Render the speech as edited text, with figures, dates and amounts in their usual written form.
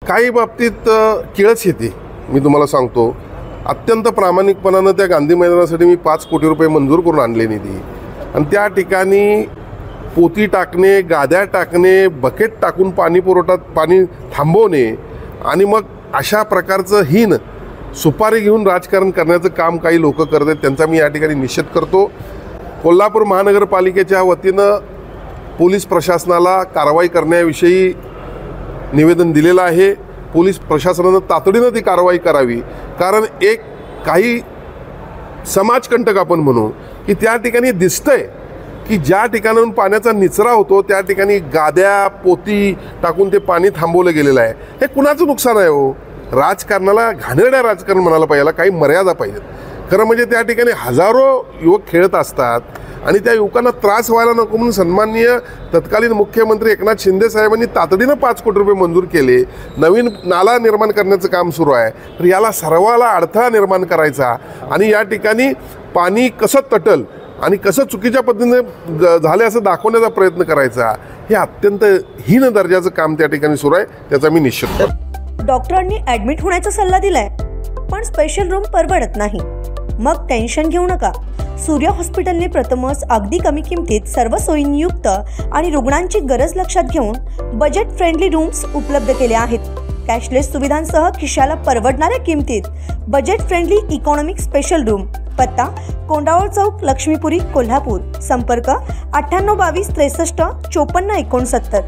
काही बाबतीत किळस येते. मी तुम्हाला सांगतो, अत्यंत प्रामाणिकपणानं त्या गांधी मैदानासाठी मी 5 कोटी रुपये मंजूर करून आणले निधी, आणि त्या ठिकाणी पोती टाकणे, गाद्या टाकणे, बकेट टाकून पाणी थांबवणे आणि मग अशा प्रकारचं हीन सुपारी घेऊन राजकारण करण्याचं काम काही लोक करत आहेत, त्यांचा मी या ठिकाणी निषेध करतो. कोल्हापूर महानगरपालिकेच्या वतीनं पोलीस प्रशासनाला कारवाई करण्याविषयी निवेदन दिलेलं आहे. पोलीस प्रशासनानं तातडीनं ती कारवाई करावी, कारण काही समाजकंटक आपण म्हणू की त्या ठिकाणी दिसतंय की ज्या ठिकाणाहून पाण्याचा निचरा होतो त्या ठिकाणी गाद्या पोती टाकून ते पाणी थांबवलं गेलेलं आहे. हे कुणाचं नुकसान आहे हो? राजकारणाला घाणेरड्या राजकारण म्हणायला पाहिजे, काही मर्यादा पाहिजेत. खरं म्हणजे त्या ठिकाणी हजारो युवक खेळत असतात आणि त्या युवकांना त्रास व्हायला नको म्हणून सन्माननीय तत्कालीन मुख्यमंत्री एकनाथ शिंदे साहेबांनी तातडीनं 5 कोटी रुपये मंजूर केले. नवीन नाला निर्माण करण्याचं काम सुरू आहे. तर याला सर्वाला अडथळा निर्माण करायचा आणि या ठिकाणी पाणी कसं तटल आणि कसं चुकीच्या पद्धतीने झाले असं दाखवण्याचा प्रयत्न करायचा, हे अत्यंत हीन दर्जाचं काम त्या ठिकाणी सुरू आहे. त्याचा मी निषेध करतो. डॉक्टरांनी ॲडमिट होण्याचा सल्ला दिलाय, पण स्पेशल रूम परवडत नाही. मग टेन्शन घेऊ नका. सूर्या हॉस्पिटलने प्रथमच अगदी कमी किमतीत सर्व सोयींयुक्त आणि रुग्णांची गरज लक्षात घेऊन बजेट फ्रेंडली रूम्स उपलब्ध केले आहेत. कॅशलेस सुविधांसह खिशाला परवडणाऱ्या किमतीत budget friendly economic special room. पत्ता कोंडावळ चौक, लक्ष्मीपुरी, कोल्हापूर. संपर्क 98 22 63 54 69.